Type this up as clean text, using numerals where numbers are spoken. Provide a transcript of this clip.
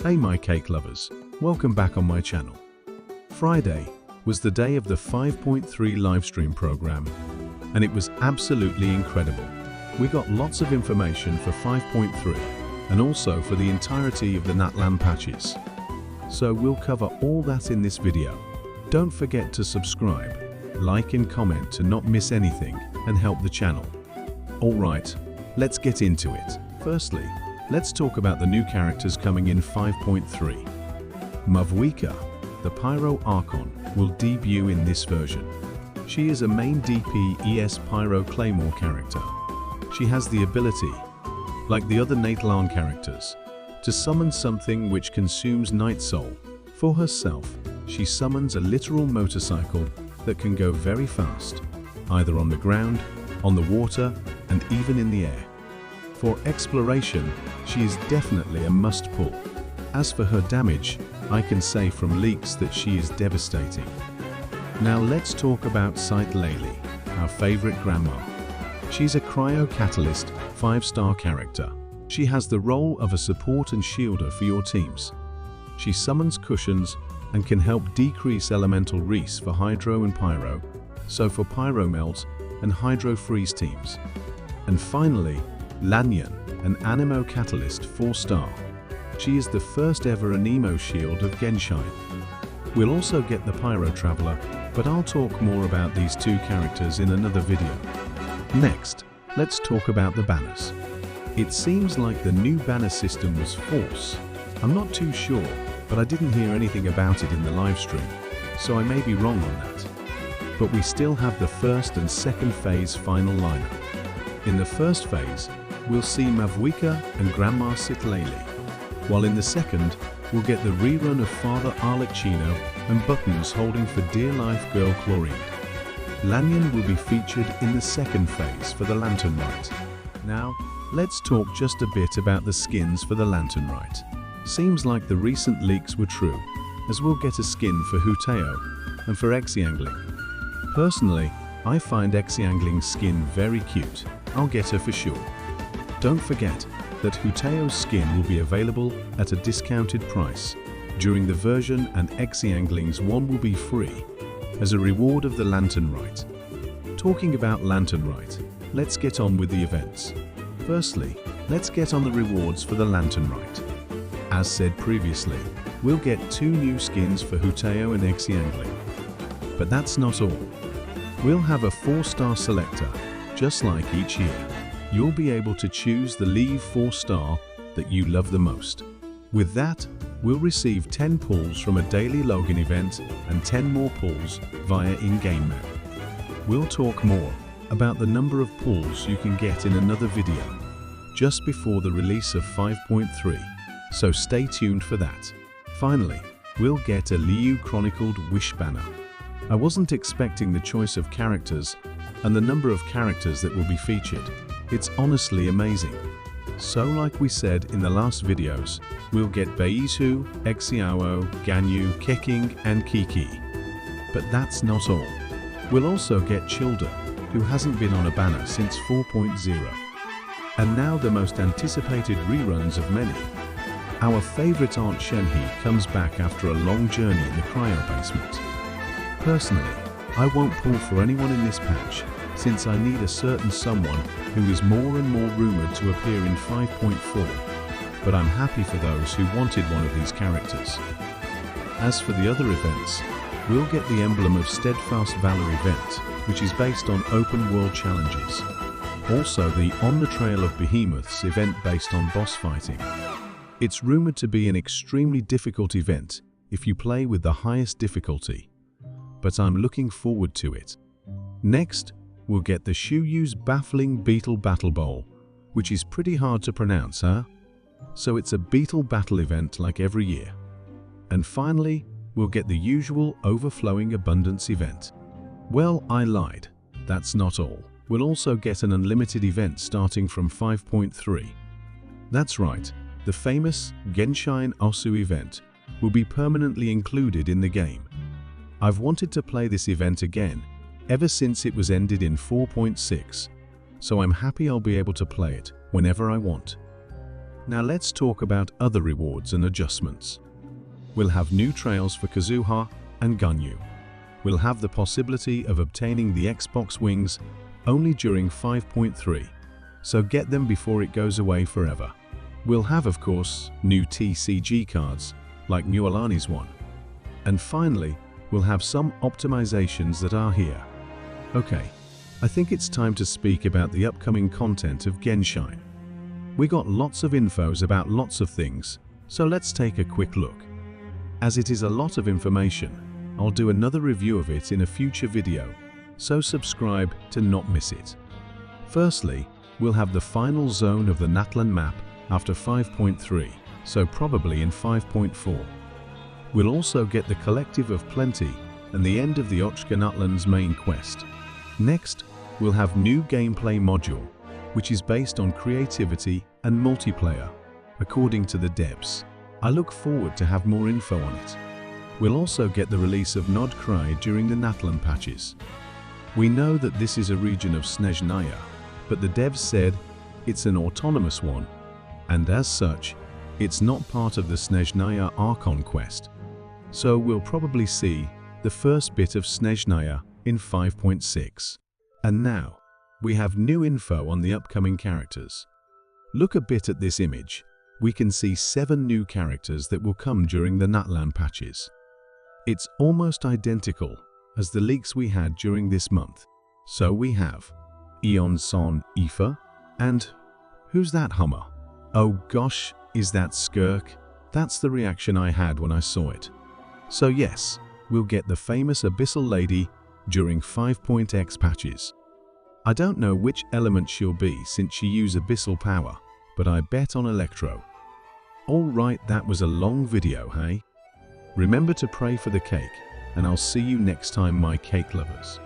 Hey my cake lovers, welcome back on my channel. Friday was the day of the 5.3 Livestream program, and it was absolutely incredible. We got lots of information for 5.3 and also for the entirety of the NatLand patches. So we'll cover all that in this video. Don't forget to subscribe, like and comment to not miss anything and help the channel. Alright, let's get into it. Firstly, let's talk about the new characters coming in 5.3. Mavwika, the Pyro Archon, will debut in this version. She is a main DP ES Pyro Claymore character. She has the ability, like the other NatLand characters, to summon something which consumes Night Soul. For herself, she summons a literal motorcycle that can go very fast, either on the ground, on the water, and even in the air. For exploration, she is definitely a must-pull. As for her damage, I can say from leaks that she is devastating. Now let's talk about Shenhe, our favorite grandma. She's a Cryo Catalyst 5-star character. She has the role of a support and shielder for your teams. She summons cushions and can help decrease elemental res for Hydro and Pyro, so for Pyro Melt and Hydro Freeze teams. And finally, Lanyan, an Anemo Catalyst 4-star. She is the first ever Anemo shield of Genshin. We'll also get the Pyro Traveler, but I'll talk more about these two characters in another video. Next, let's talk about the banners. It seems like the new banner system was false. I'm not too sure, but I didn't hear anything about it in the live stream, so I may be wrong on that. But we still have the first and second phase final lineup. In the first phase, we'll see Mavwika and Grandma Shenhe, while in the second, we'll get the rerun of Father Arlecchino and Buttons holding for Dear Life Girl Chlorine. Lanyan will be featured in the second phase for the Lantern Rite. Now, let's talk just a bit about the skins for the Lantern Rite. Seems like the recent leaks were true, as we'll get a skin for Huteo and for Exiangling. Personally, I find Exiangling's skin very cute. I'll get her for sure. Don't forget that Huteo's skin will be available at a discounted price during the version, and Exiangling's one will be free as a reward of the Lantern Rite. Talking about Lantern Rite, let's get on with the events. Firstly, let's get on the rewards for the Lantern Rite. As said previously, we'll get 2 new skins for Huteo and Exiangling. But that's not all. We'll have a 4-star selector, just like each year. You'll be able to choose the Leave 4-star that you love the most. With that, we'll receive 10 pulls from a daily login event and 10 more pulls via in-game map. We'll talk more about the number of pulls you can get in another video, just before the release of 5.3, so stay tuned for that. Finally, we'll get a Liu Chronicled Wish banner. I wasn't expecting the choice of characters and the number of characters that will be featured. It's honestly amazing. So like we said in the last videos, we'll get Beitu, Exiao, Ganyu, Keking and Kiki. But that's not all. We'll also get Childa, who hasn't been on a banner since 4.0. And now the most anticipated reruns of many. Our favorite Aunt Shenhe comes back after a long journey in the cryo basement. Personally, I won't pull for anyone in this patch, since I need a certain someone who is more and more rumored to appear in 5.4, but I'm happy for those who wanted one of these characters. As for the other events, we'll get the Emblem of Steadfast Valor event, which is based on open world challenges. Also the On the Trail of Behemoths event based on boss fighting. It's rumored to be an extremely difficult event if you play with the highest difficulty, but I'm looking forward to it. Next, we'll get the Shuyu's Baffling Beetle Battle Bowl, which is pretty hard to pronounce, huh? So it's a beetle battle event like every year. And finally, we'll get the usual Overflowing Abundance event. Well, I lied. That's not all. We'll also get an unlimited event starting from 5.3. That's right, the famous Genshin OSU event will be permanently included in the game. I've wanted to play this event again ever since it was ended in 4.6, so I'm happy I'll be able to play it whenever I want. Now let's talk about other rewards and adjustments. We'll have new trails for Kazuha and Gunyu. We'll have the possibility of obtaining the Xbox wings only during 5.3, so get them before it goes away forever. We'll have, of course, new TCG cards, like Mualani's one. And finally, we'll have some optimizations that are here. Okay, I think it's time to speak about the upcoming content of Genshin. We got lots of infos about lots of things, so let's take a quick look. As it is a lot of information, I'll do another review of it in a future video, so subscribe to not miss it. Firstly, we'll have the final zone of the Natlan map after 5.3, so probably in 5.4. We'll also get the Collective of Plenty and the end of the Ochka Natlan's main quest. Next, we'll have new gameplay module, which is based on creativity and multiplayer, according to the devs. I look forward to have more info on it. We'll also get the release of Nod Cry during the Natlan patches. We know that this is a region of Snezhnaya, but the devs said it's an autonomous one, and as such, it's not part of the Snezhnaya Archon quest. So we'll probably see the first bit of Snezhnaya in 5.6. And now, we have new info on the upcoming characters. Look a bit at this image. We can see 7 new characters that will come during the Natlan patches. It's almost identical as the leaks we had during this month. So we have Eon Son Aoife, and who's that Hummer? Oh gosh, is that Skirk? That's the reaction I had when I saw it. So yes, we'll get the famous Abyssal Lady during 5.x patches. I don't know which element she'll be since she used Abyssal power, but I bet on Electro. Alright, that was a long video, hey? Remember to pray for the cake, and I'll see you next time, my cake lovers.